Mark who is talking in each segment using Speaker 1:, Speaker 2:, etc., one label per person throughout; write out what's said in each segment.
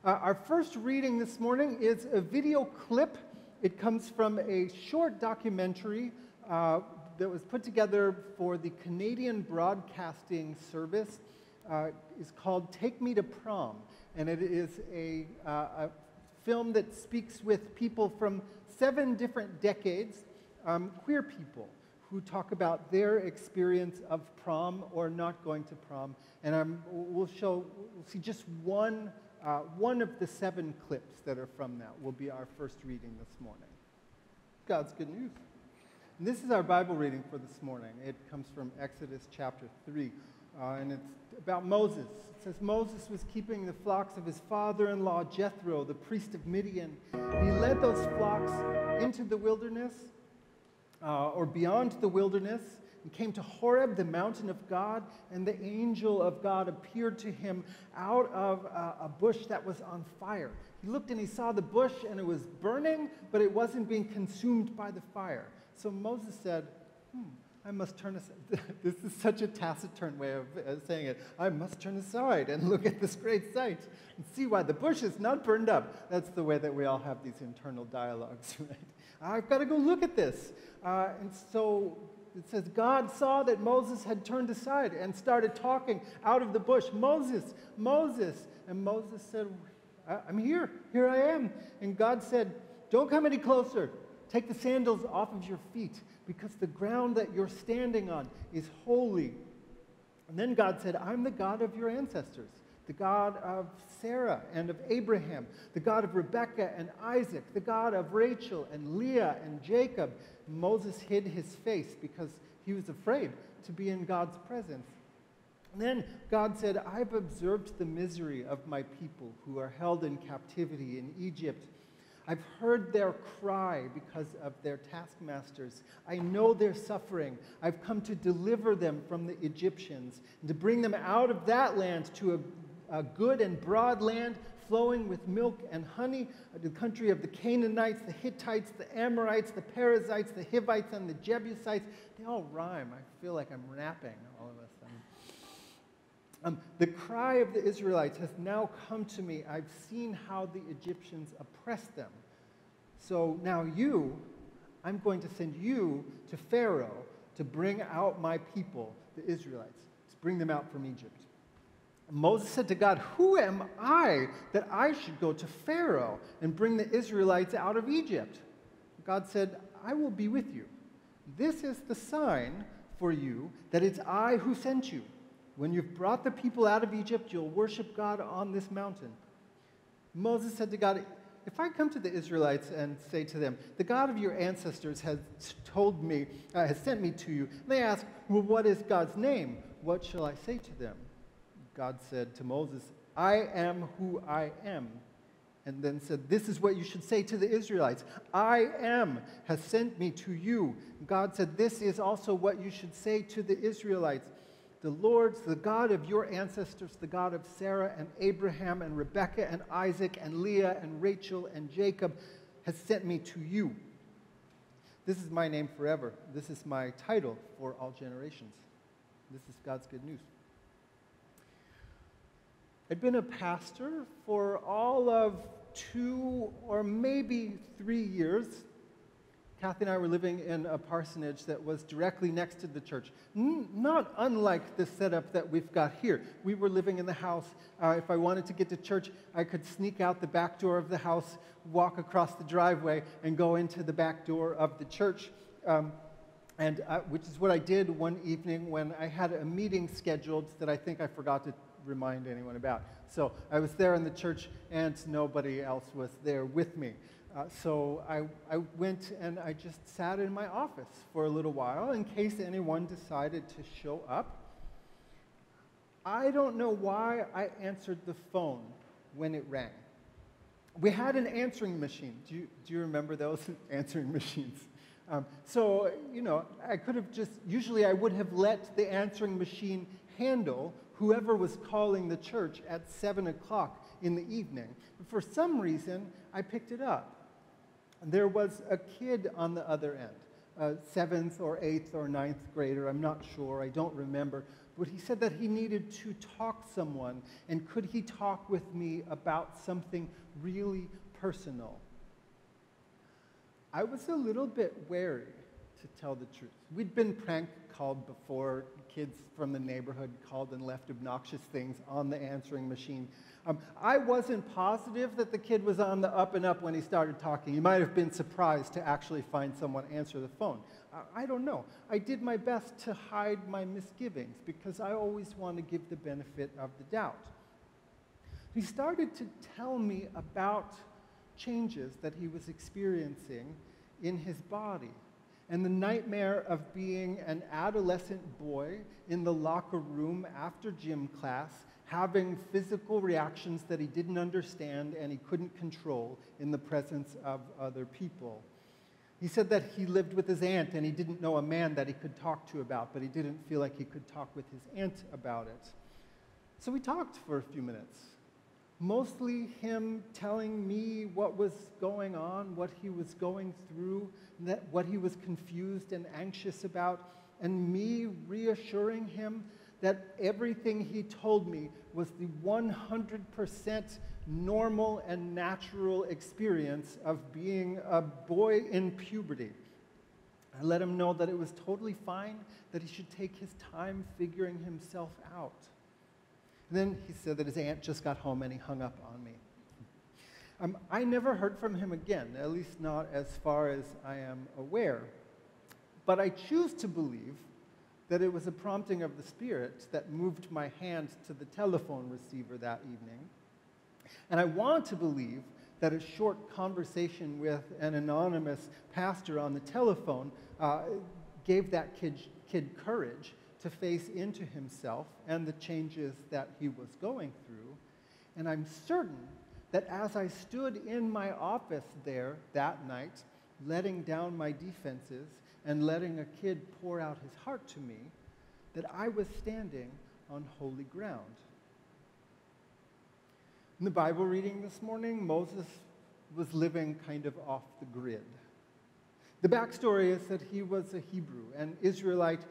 Speaker 1: Our first reading this morning is a video clip. It comes from a short documentary that was put together for the Canadian Broadcasting Service. It's called Take Me to Prom, and it is a film that speaks with people from 7 different decades, queer people, who talk about their experience of prom or not going to prom. And we'll see just one of the 7 clips that are from that will be our first reading this morning. God's good news. And this is our Bible reading for this morning. It comes from Exodus chapter 3, and it's about Moses. It says, Moses was keeping the flocks of his father-in-law Jethro, the priest of Midian. He led those flocks into the wilderness, or beyond the wilderness, and came to Horeb, the mountain of God, and the angel of God appeared to him out of a bush that was on fire. He looked and he saw the bush, and it was burning, but it wasn't being consumed by the fire. So Moses said, I must turn aside. This is such a taciturn way of saying it. I must turn aside and look at this great sight and see why the bush is not burned up. That's the way that we all have these internal dialogues, right? I've got to go look at this. And so it says, God saw that Moses had turned aside and started talking out of the bush. Moses, Moses. And Moses said, I'm here. Here I am. And God said, don't come any closer. Take the sandals off of your feet, because the ground that you're standing on is holy. And then God said, I'm the God of your ancestors, the God of Sarah and of Abraham, the God of Rebekah and Isaac, the God of Rachel and Leah and Jacob. Moses hid his face because he was afraid to be in God's presence. And then God said, I've observed the misery of my people who are held in captivity in Egypt. I've heard their cry because of their taskmasters. I know their suffering. I've come to deliver them from the Egyptians and to bring them out of that land to a good and broad land flowing with milk and honey, the country of the Canaanites, the Hittites, the Amorites, the Perizzites, the Hivites, and the Jebusites. They all rhyme. I feel like I'm rapping, all of us. The cry of the Israelites has now come to me. I've seen how the Egyptians oppressed them. So now I'm going to send you to Pharaoh to bring out my people, the Israelites, to bring them out from Egypt. Moses said to God, who am I that I should go to Pharaoh and bring the Israelites out of Egypt? God said, I will be with you. This is the sign for you that it's I who sent you. When you've brought the people out of Egypt, you'll worship God on this mountain. Moses said to God, if I come to the Israelites and say to them, the God of your ancestors has sent me to you, and they ask, well, what is God's name? What shall I say to them? God said to Moses, I am who I am. And then said, this is what you should say to the Israelites. I am has sent me to you. God said, this is also what you should say to the Israelites. The Lord, the God of your ancestors, the God of Sarah and Abraham and Rebekah and Isaac and Leah and Rachel and Jacob, has sent me to you. This is my name forever. This is my title for all generations. This is God's good news. I'd been a pastor for all of 2 or maybe 3 years. Kathy and I were living in a parsonage that was directly next to the church, not unlike the setup that we've got here. We were living in the house. If I wanted to get to church, I could sneak out the back door of the house, walk across the driveway, and go into the back door of the church, which is what I did one evening when I had a meeting scheduled that I think I forgot to remind anyone about. So I was there in the church, and nobody else was there with me. So I went and I just sat in my office for a little while in case anyone decided to show up. I don't know why I answered the phone when it rang. We had an answering machine. Do you remember those answering machines? I could have usually I would have let the answering machine handle whoever was calling the church at 7 o'clock in the evening. But for some reason, I picked it up. There was a kid on the other end, a 7th or 8th or 9th grader, I'm not sure, I don't remember, but he said that he needed to talk to someone, and could he talk with me about something really personal? I was a little bit wary, to tell the truth. We'd been prank called before. Kids from the neighborhood called and left obnoxious things on the answering machine. I wasn't positive that the kid was on the up and up when he started talking. He might have been surprised to actually find someone answer the phone. I don't know. I did my best to hide my misgivings because I always want to give the benefit of the doubt. He started to tell me about changes that he was experiencing in his body and the nightmare of being an adolescent boy in the locker room after gym class, having physical reactions that he didn't understand and he couldn't control in the presence of other people. He said that he lived with his aunt and he didn't know a man that he could talk to about, but he didn't feel like he could talk with his aunt about it. So we talked for a few minutes, mostly him telling me what was going on, what he was going through, what he was confused and anxious about, and me reassuring him that everything he told me was the 100% normal and natural experience of being a boy in puberty. I let him know that it was totally fine, that he should take his time figuring himself out. And then he said that his aunt just got home and he hung up on me. I never heard from him again, at least not as far as I am aware. But I choose to believe that it was a prompting of the Spirit that moved my hand to the telephone receiver that evening. And I want to believe that a short conversation with an anonymous pastor on the telephone gave that kid courage to face into himself and the changes that he was going through. And I'm certain that as I stood in my office there that night, letting down my defenses and letting a kid pour out his heart to me, that I was standing on holy ground. In the Bible reading this morning, Moses was living kind of off the grid. The backstory is that he was a Hebrew, an Israelite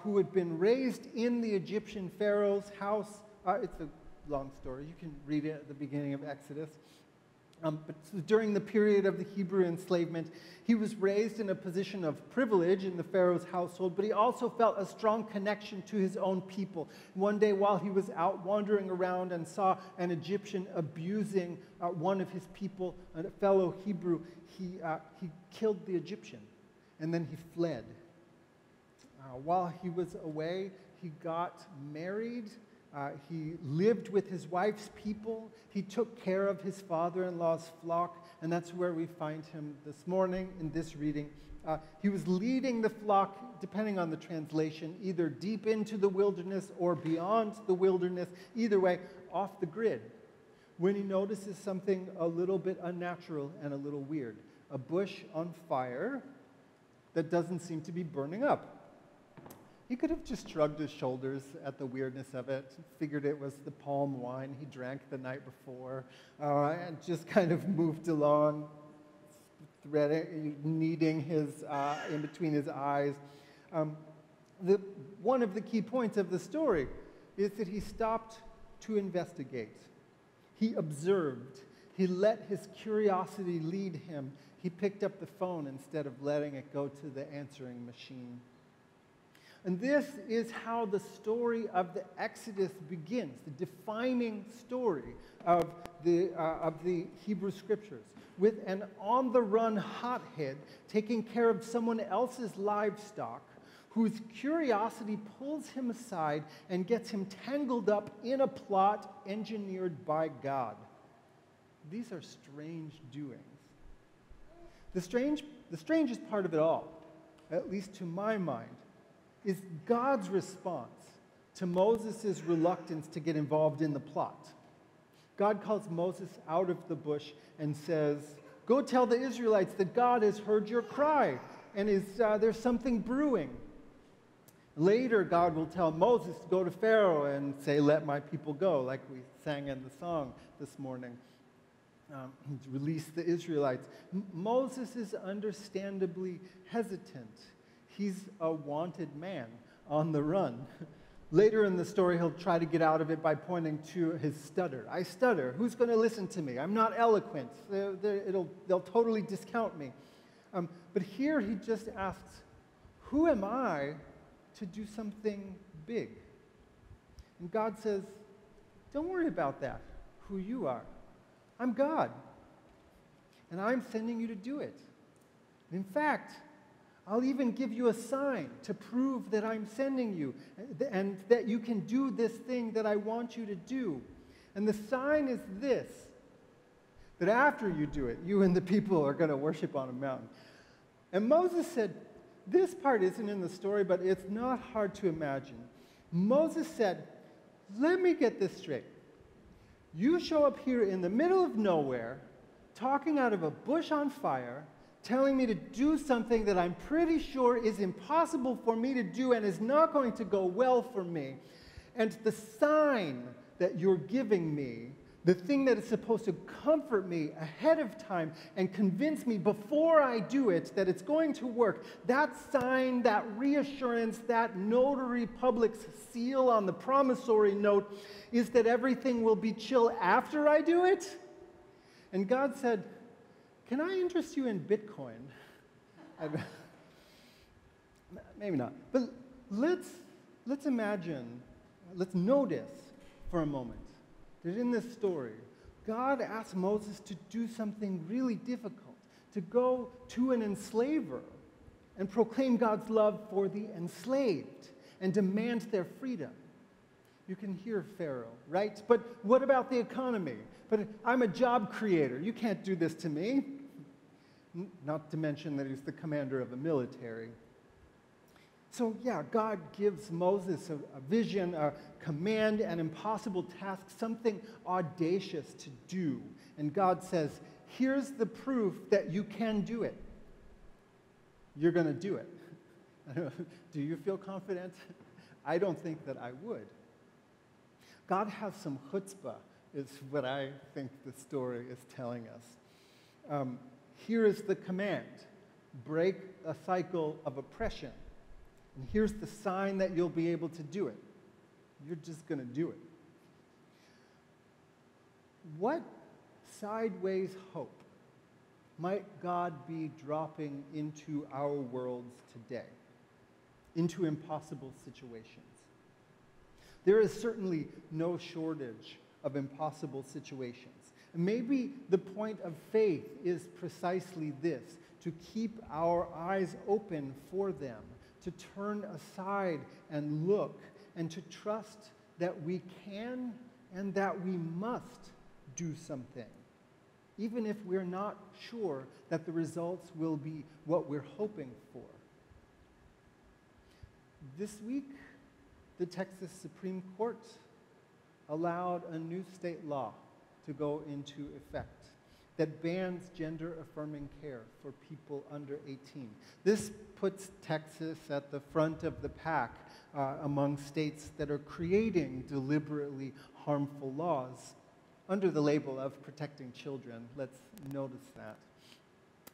Speaker 1: who had been raised in the Egyptian Pharaoh's house. It's a long story. You can read it at the beginning of Exodus. But during the period of the Hebrew enslavement, he was raised in a position of privilege in the Pharaoh's household, but he also felt a strong connection to his own people. One day while he was out wandering around and saw an Egyptian abusing one of his people, a fellow Hebrew, he killed the Egyptian, and then he fled. While he was away, he got married. He lived with his wife's people. He took care of his father-in-law's flock, and that's where we find him this morning in this reading. He was leading the flock, depending on the translation, either deep into the wilderness or beyond the wilderness, either way, off the grid, when he notices something a little bit unnatural and a little weird. A bush on fire that doesn't seem to be burning up. He could have just shrugged his shoulders at the weirdness of it, figured it was the palm wine he drank the night before, and just kind of moved along, kneading his in between his eyes. One of the key points of the story is that he stopped to investigate. He observed. He let his curiosity lead him. He picked up the phone instead of letting it go to the answering machine. And this is how the story of the Exodus begins, the defining story of the Hebrew Scriptures, with an on-the-run hothead taking care of someone else's livestock, whose curiosity pulls him aside and gets him tangled up in a plot engineered by God. These are strange doings. The strangest part of it all, at least to my mind, is God's response to Moses' reluctance to get involved in the plot. God calls Moses out of the bush and says, "Go tell the Israelites that God has heard your cry, and there's something brewing." Later, God will tell Moses to go to Pharaoh and say, "Let my people go," like we sang in the song this morning. To release the Israelites. Moses is understandably hesitant. He's a wanted man on the run. Later in the story, he'll try to get out of it by pointing to his stutter. I stutter. Who's going to listen to me? I'm not eloquent. They'll totally discount me. But here he just asks, who am I to do something big? And God says, don't worry about that, who you are. I'm God, and I'm sending you to do it. In fact, I'll even give you a sign to prove that I'm sending you and that you can do this thing that I want you to do. And the sign is this, that after you do it, you and the people are going to worship on a mountain. And Moses said, this part isn't in the story, but it's not hard to imagine. Moses said, let me get this straight. You show up here in the middle of nowhere, talking out of a bush on fire, telling me to do something that I'm pretty sure is impossible for me to do and is not going to go well for me. And the sign that you're giving me, the thing that is supposed to comfort me ahead of time and convince me before I do it that it's going to work, that sign, that reassurance, that notary public's seal on the promissory note is that everything will be chill after I do it? And God said, can I interest you in Bitcoin? Maybe not. But let's imagine, let's notice for a moment that in this story, God asked Moses to do something really difficult, to go to an enslaver and proclaim God's love for the enslaved and demand their freedom. You can hear Pharaoh, right? But what about the economy? But I'm a job creator. You can't do this to me. Not to mention that he's the commander of the military. So yeah, God gives Moses a vision, a command, an impossible task, something audacious to do. And God says, here's the proof that you can do it. You're going to do it. Do you feel confident? I don't think that I would. God has some chutzpah, is what I think the story is telling us. Here is the command, break a cycle of oppression. And here's the sign that you'll be able to do it. You're just going to do it. What sideways hope might God be dropping into our worlds today, into impossible situations? There is certainly no shortage of impossible situations. And maybe the point of faith is precisely this, to keep our eyes open for them, to turn aside and look, and to trust that we can and that we must do something, even if we're not sure that the results will be what we're hoping for. This week, the Texas Supreme Court allowed a new state law to go into effect that bans gender-affirming care for people under 18. This puts Texas at the front of the pack among states that are creating deliberately harmful laws under the label of protecting children. Let's notice that.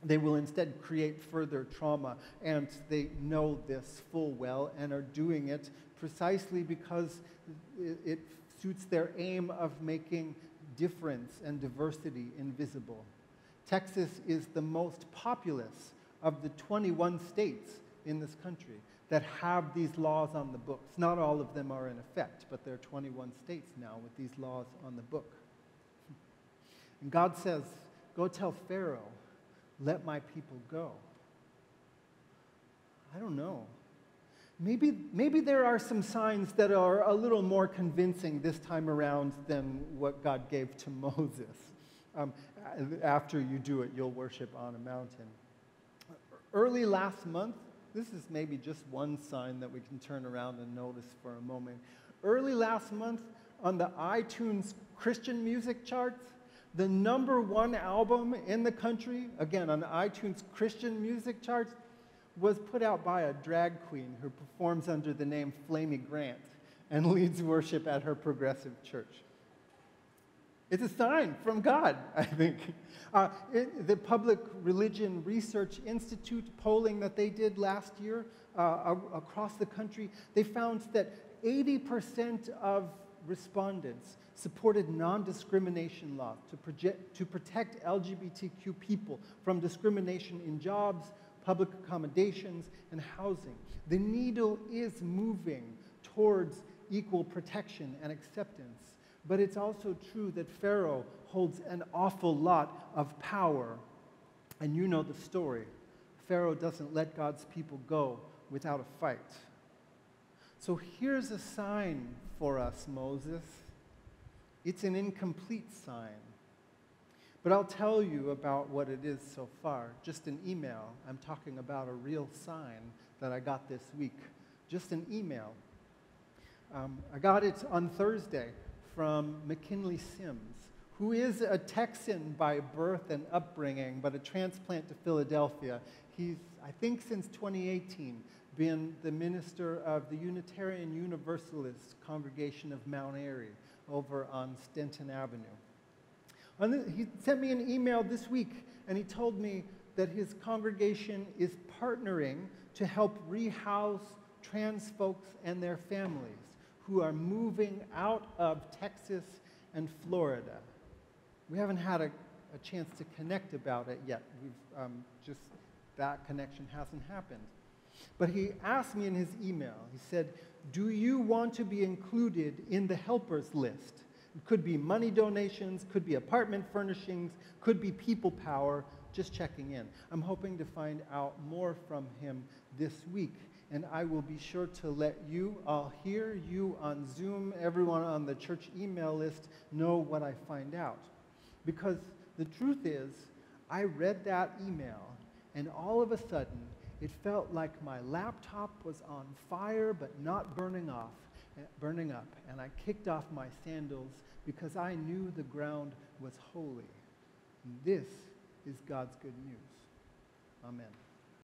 Speaker 1: They will instead create further trauma, and they know this full well and are doing it precisely because it suits their aim of making difference and diversity invisible. Texas is the most populous of the 21 states in this country that have these laws on the books. Not all of them are in effect, but there are 21 states now with these laws on the book. And God says, go tell Pharaoh, let my people go. I don't know. Maybe there are some signs that are a little more convincing this time around than what God gave to Moses. After you do it, you'll worship on a mountain. Early last month, this is maybe just one sign that we can turn around and notice for a moment. Early last month, on the iTunes Christian music charts, the #1 album in the country, again on the iTunes Christian music charts, was put out by a drag queen who performs under the name Flamey Grant and leads worship at her progressive church. It's a sign from God, I think. The Public Religion Research Institute polling that they did last year across the country, they found that 80% of respondents supported non-discrimination laws to protect LGBTQ people from discrimination in jobs, public accommodations, and housing. The needle is moving towards equal protection and acceptance. But it's also true that Pharaoh holds an awful lot of power. And you know the story. Pharaoh doesn't let God's people go without a fight. So here's a sign for us, Moses. It's an incomplete sign. But I'll tell you about what it is so far. Just an email. I'm talking about a real sign that I got this week. Just an email. I got it on Thursday from McKinley Sims, who is a Texan by birth and upbringing, but a transplant to Philadelphia. He's, I think since 2018, been the minister of the Unitarian Universalist congregation of Mount Airy over on Stenton Avenue. He sent me an email this week, and he told me that his congregation is partnering to help rehouse trans folks and their families who are moving out of Texas and Florida. We haven't had a chance to connect about it yet. We've that connection hasn't happened. But he asked me in his email, he said, do you want to be included in the helpers list? It could be money donations, could be apartment furnishings, could be people power, just checking in. I'm hoping to find out more from him this week, and I will be sure to let you all here, you on Zoom, everyone on the church email list, know what I find out. Because the truth is, I read that email, and all of a sudden, it felt like my laptop was on fire but not burning up, and I kicked off my sandals because I knew the ground was holy. And this is God's good news. Amen.